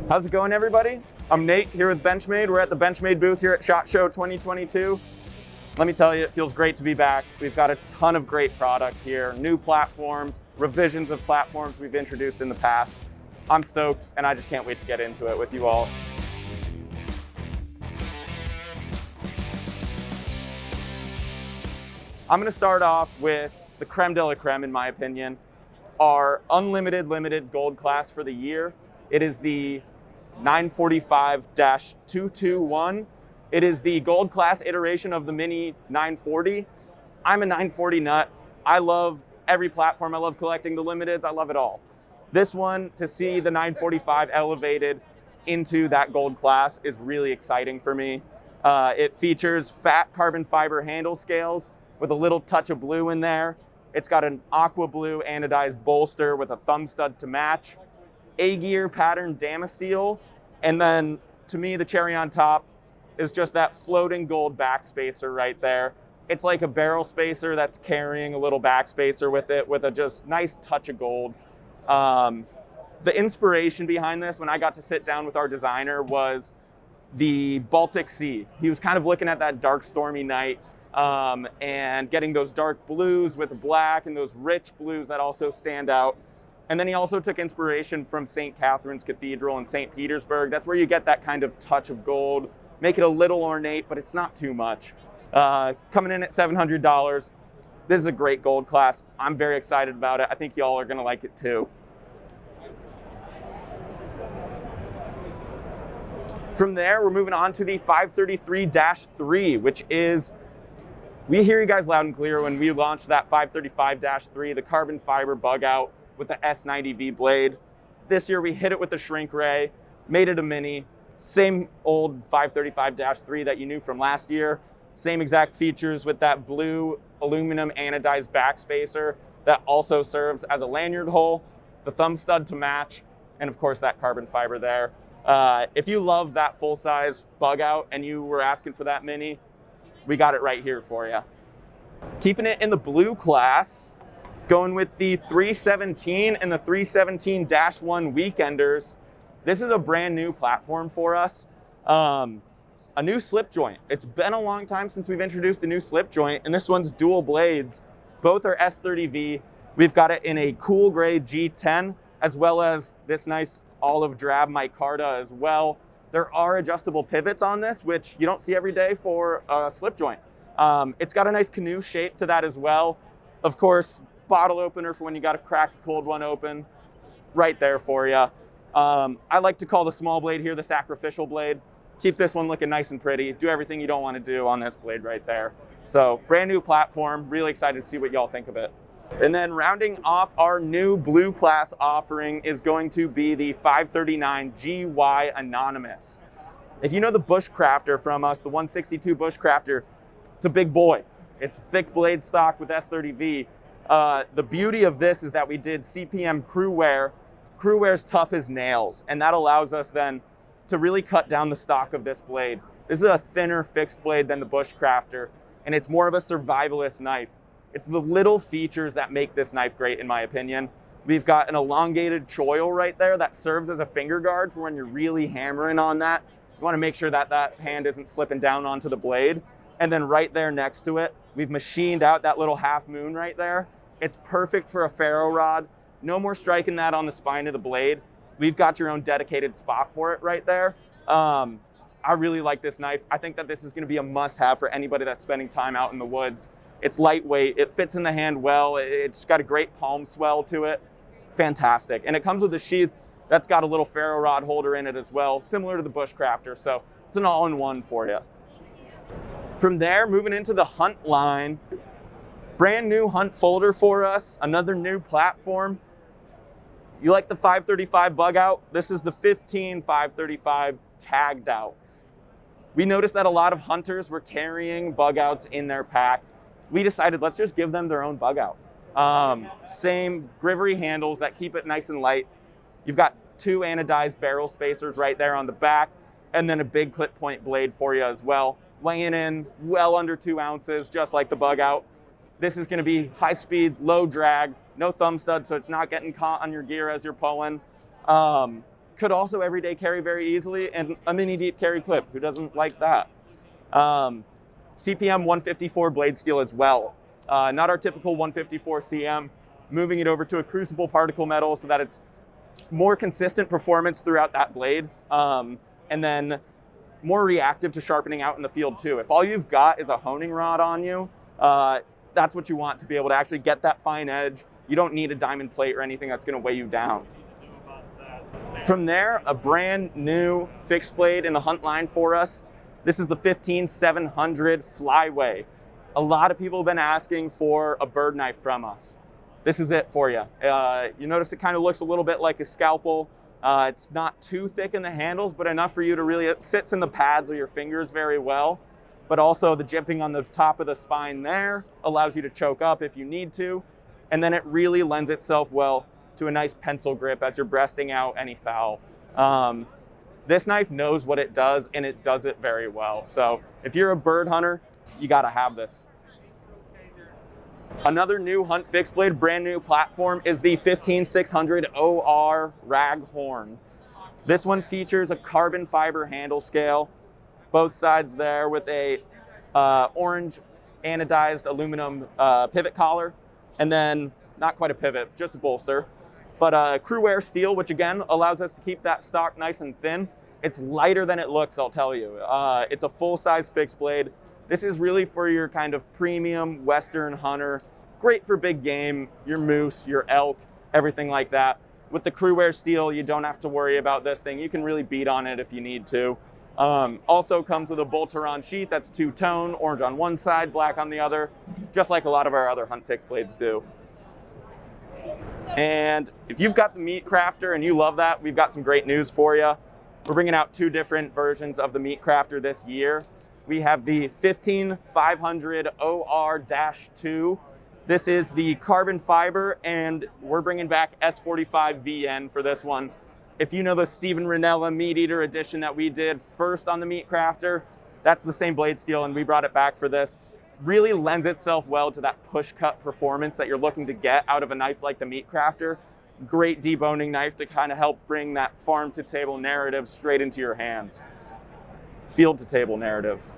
How's it going, everybody? I'm Nate here with Benchmade. We're at the Benchmade booth here at SHOT Show 2022. Let me tell you, it feels great to be back. We've got a ton of great product here, new platforms, revisions of platforms we've introduced in the past. I'm stoked, and I just can't wait to get into it with you all. I'm gonna start off with the creme de la creme, in my opinion, our unlimited limited gold class for the year. It is the 945-221. It is the gold class iteration of the Mini 940. I'm a 940 nut. I love every platform. I love collecting the limiteds. I love it all. This one, to see the 945 elevated into that gold class is really exciting for me. It features fat carbon fiber handle scales with a little touch of blue in there. It's got an aqua blue anodized bolster with a thumb stud to match. A-gear pattern Damasteel, and then to me the cherry on top is just that floating gold backspacer right there. It's like a barrel spacer that's carrying a little backspacer with it with a just nice touch of gold. The inspiration behind this, when I got to sit down with our designer, was the Baltic Sea. He was kind of looking at that dark stormy night and getting those dark blues with black and those rich blues that also stand out. And then he also took inspiration from St. Catherine's Cathedral in St. Petersburg. That's where you get that kind of touch of gold. Make it a little ornate, but it's not too much. Coming in at $700. This is a great gold class. I'm very excited about it. I think y'all are gonna like it too. From there, we're moving on to the 533-3, which is, we hear you guys loud and clear when we launched that 535-3, the carbon fiber Bugout with the S90V blade. This year we hit it with the shrink ray, made it a mini, same old 535-3 that you knew from last year, same exact features with that blue aluminum anodized backspacer that also serves as a lanyard hole, the thumb stud to match, and of course that carbon fiber there. If you love that full-size Bugout and you were asking for that mini, we got it right here for you. Keeping it in the blue class, going with the 317 and the 317-1 Weekenders. This is a brand new platform for us. A new slip joint. It's been a long time since we've introduced a new slip joint, and this one's dual blades. Both are S30V. We've got it in a cool gray G10, as well as this nice olive drab micarta as well. There are adjustable pivots on this, which you don't see every day for a slip joint. It's got a nice canoe shape to that as well. Of course, bottle opener for when you got to crack a cold one open, right there for you. I like to call the small blade here the sacrificial blade. Keep this one looking nice and pretty. Do everything you don't want to do on this blade right there. So brand new platform, really excited to see what y'all think of it. And then rounding off our new blue class offering is going to be the 539 GY Anonimus. If you know the Bushcrafter from us, the 162 Bushcrafter, it's a big boy. It's thick blade stock with S30V. The beauty of this is that we did CPM crew wear. Crew wear's tough as nails, and that allows us then to really cut down the stock of this blade. This is a thinner fixed blade than the Bushcrafter, and it's more of a survivalist knife. It's the little features that make this knife great, in my opinion. We've got an elongated choil right there that serves as a finger guard for when you're really hammering on that. You want to make sure that that hand isn't slipping down onto the blade. And then right there next to it, we've machined out that little half moon right there. It's perfect for a ferro rod. No more striking that on the spine of the blade. We've got your own dedicated spot for it right there. I really like this knife. I think that this is gonna be a must-have for anybody that's spending time out in the woods. It's lightweight, it fits in the hand well, it's got a great palm swell to it. Fantastic. And it comes with a sheath that's got a little ferro rod holder in it as well, similar to the Bushcrafter, so it's an all-in-one for you. From there, moving into the hunt line, brand new hunt folder for us, another new platform. You like the 535 Bugout? This is the 15 535 Taggedout. We noticed that a lot of hunters were carrying Bugouts in their pack. We decided let's just give them their own Bugout. Same grivery handles that keep it nice and light. You've got two anodized barrel spacers right there on the back, and then a big clip point blade for you as well. Weighing in well under 2 ounces, just like the Bugout. This is gonna be high speed, low drag, no thumb stud, so it's not getting caught on your gear as you're pulling. could also everyday carry very easily, and a mini deep carry clip. Who doesn't like that? CPM 154 blade steel as well. Not our typical 154 CM, moving it over to a crucible particle metal so that it's more consistent performance throughout that blade, and then more reactive to sharpening out in the field too. If all you've got is a honing rod on you, that's what you want to be able to actually get that fine edge. You don't need a diamond plate or anything that's going to weigh you down. From there, a brand new fixed blade in the hunt line for us. This is the 15700 Flyway. A lot of people have been asking for a bird knife from us. This is it for you. You notice it kind of looks a little bit like a scalpel. It's not too thick in the handles, but enough for you to really, it sits in the pads of your fingers very well. But also the jimping on the top of the spine there allows you to choke up if you need to. And then it really lends itself well to a nice pencil grip as you're breasting out any fowl. This knife knows what it does, and it does it very well. So if you're a bird hunter, you gotta have this. Another new hunt fixed blade, brand new platform, is the 15600 OR Raghorn. This one features a carbon fiber handle scale, both sides there with a orange anodized aluminum pivot collar, and then not quite a pivot, just a bolster, but crew wear steel, which again allows us to keep that stock nice and thin. It's lighter than it looks, I'll tell you. It's a full-size fixed blade. This is really for your kind of premium Western hunter. Great for big game, your moose, your elk, everything like that. With the crew wear steel, you don't have to worry about this thing. You can really beat on it if you need to. Also comes with a Bolteron sheath that's two-tone, orange on one side, black on the other, just like a lot of our other hunt fixed blades do. And if you've got the Meatcrafter and you love that, we've got some great news for you. We're bringing out two different versions of the Meatcrafter this year. We have the 15500 OR-2. This is the carbon fiber, and we're bringing back S45 VN for this one. If you know the Steven Ranella Meat Eater edition that we did first on the Meatcrafter, that's the same blade steel, and we brought it back for this. Really lends itself well to that push cut performance that you're looking to get out of a knife like the Meatcrafter. Great deboning knife to kind of help bring that farm to table narrative straight into your hands. Field to table narrative.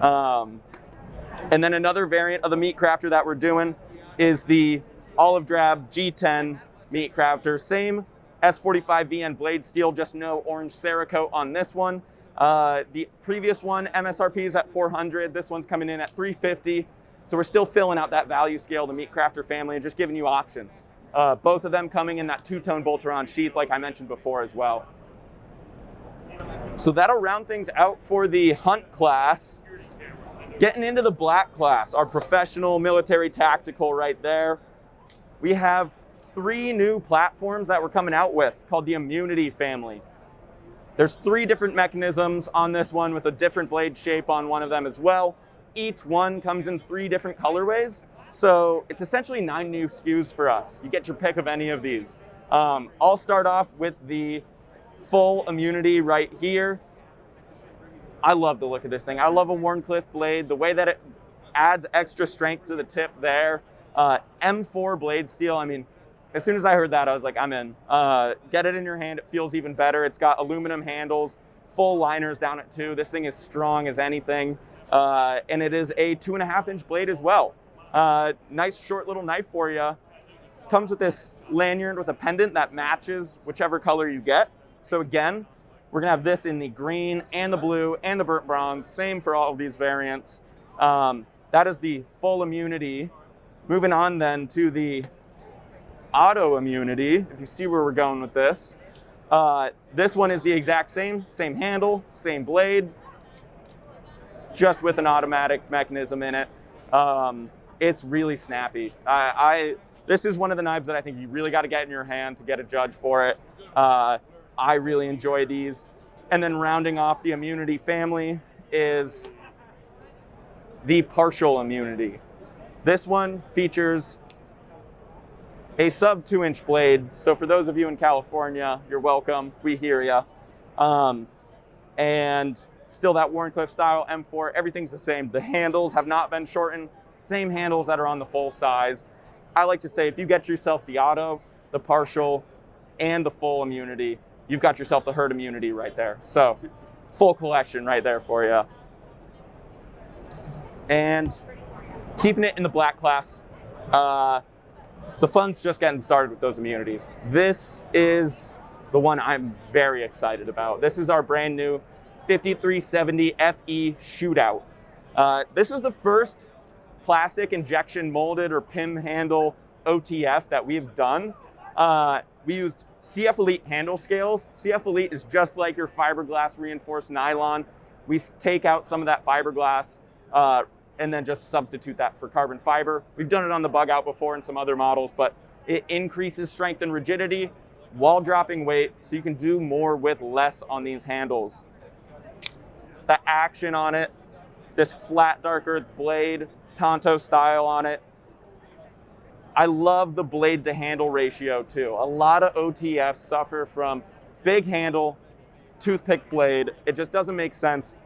And then another variant of the Meatcrafter that we're doing is the olive drab G10 Meatcrafter. Same S45 VN blade steel, just no orange Cerakote on this one. The previous one, MSRP is at $400. This one's coming in at $350. So we're still filling out that value scale, the Meatcrafter family, and just giving you options. Both of them coming in that two-tone Bolteron sheath, like I mentioned before as well. So that'll round things out for the hunt class. Getting into the black class, our professional military tactical right there. We have 3 new platforms that we're coming out with called the Immunity family. There's 3 different mechanisms on this one with a different blade shape on one of them as well. Each one comes in 3 different colorways. So it's essentially 9 new SKUs for us. You get your pick of any of these. I'll start off with the full Immunity right here. I love the look of this thing. I love a Wharncliffe blade, the way that it adds extra strength to the tip there. M4 blade steel, I mean, as soon as I heard that, I was like, I'm in. Get it in your hand, it feels even better. It's got aluminum handles, full liners down it too. This thing is strong as anything. And it is a 2.5-inch blade as well. Nice short little knife for you. Comes with this lanyard with a pendant that matches whichever color you get. So again, we're gonna have this in the green and the blue and the burnt bronze, same for all of these variants. That is the full Immunity. Moving on then to the auto Immunity, if you see where we're going with this. This one is the exact same handle, same blade, just with an automatic mechanism in it. It's really snappy. This is one of the knives that I think you really got to get in your hand to get a judge for it. I really enjoy these. And then rounding off the Immunity family is the partial Immunity. This one features a sub 2-inch blade. So for those of you in California, you're welcome. We hear ya. And still that Wharncliffe style M4, everything's the same. The handles have not been shortened. Same handles that are on the full size. I like to say if you get yourself the auto, the partial, and the full Immunity, you've got yourself the herd immunity right there. So full collection right there for you. And keeping it in the black class, the fun's just getting started with those immunities. This is the one I'm very excited about. This is our brand new 5370 FE Shootout. This is the first plastic injection molded or PIM handle OTF that we've done. We used CF-Elite handle scales. CF-Elite is just like your fiberglass reinforced nylon. We take out some of that fiberglass and then just substitute that for carbon fiber. We've done it on the Bugout before and some other models, but it increases strength and rigidity while dropping weight, so you can do more with less on these handles. The action on it, this flat dark earth blade, Tonto style on it. I love the blade to handle ratio too. A lot of OTFs suffer from big handle, toothpick blade. It just doesn't make sense.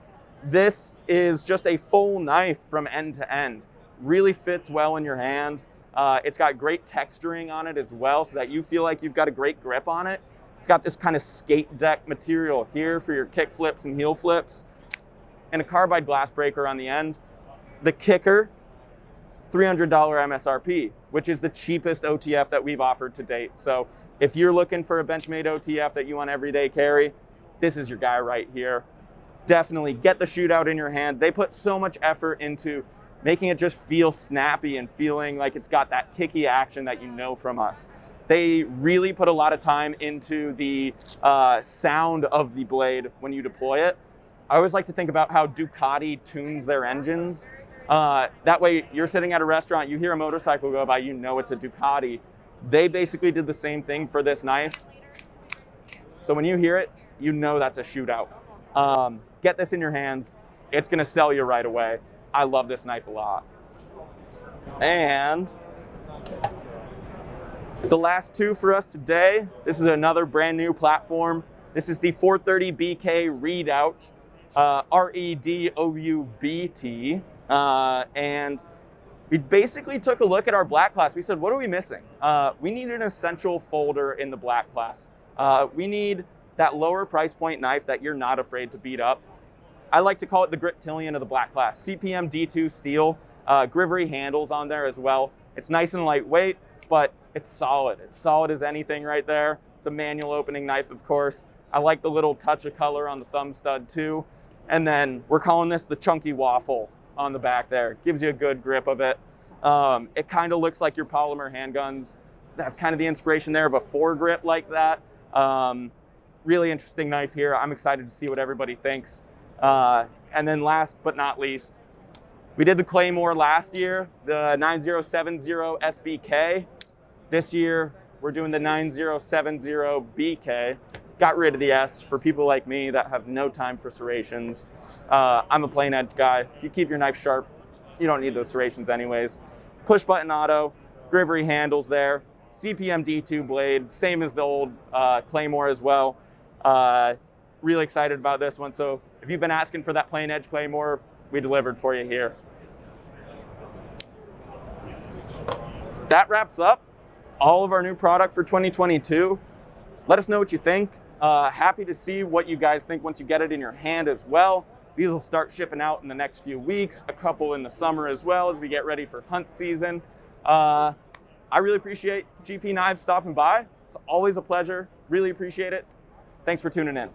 This is just a full knife from end to end. Really fits well in your hand. It's got great texturing on it as well, so that you feel like you've got a great grip on it. It's got this kind of skate deck material here for your kick flips and heel flips, and a carbide glass breaker on the end. The kicker, $300 MSRP, which is the cheapest OTF that we've offered to date. So if you're looking for a Benchmade OTF that you want everyday carry, this is your guy right here. Definitely get the Shootout in your hand. They put so much effort into making it just feel snappy and feeling like it's got that kicky action that you know from us. They really put a lot of time into the sound of the blade when you deploy it. I always like to think about how Ducati tunes their engines. That way you're sitting at a restaurant, you hear a motorcycle go by, you know it's a Ducati. They basically did the same thing for this knife. So when you hear it, you know that's a Shootout. Get this in your hands. It's gonna sell you right away. I love this knife a lot. And the last two for us today, this is another brand new platform. This is the 430BK Redoubt, R-E-D-O-U-B-T. And we basically took a look at our black class. We said, what are we missing? We need an essential folder in the black class. We need that lower price point knife that you're not afraid to beat up. I like to call it the Griptilian of the black class. CPM D2 steel, Grivery handles on there as well. It's nice and lightweight, but it's solid. It's solid as anything right there. It's a manual opening knife, of course. I like the little touch of color on the thumb stud too. And then we're calling this the chunky waffle on the back there. Gives you a good grip of it. It kind of looks like your polymer handguns. That's kind of the inspiration there of a foregrip like that. Really interesting knife here. I'm excited to see what everybody thinks. And then last but not least, we did the Claymore last year, the 9070 SBK. This year, we're doing the 9070BK. Got rid of the S for people like me that have no time for serrations. I'm a plain edge guy. If you keep your knife sharp, you don't need those serrations anyways. Push button auto, Grivery handles there, CPM D2 blade, same as the old Claymore as well. Really excited about this one. So if you've been asking for that plain edge Claymore, we delivered for you here. That wraps up all of our new product for 2022. Let us know what you think. Happy to see what you guys think once you get it in your hand as well. These will start shipping out in the next few weeks, a couple in the summer as well as we get ready for hunt season. I really appreciate GP Knives stopping by. It's always a pleasure. Really appreciate it. Thanks for tuning in.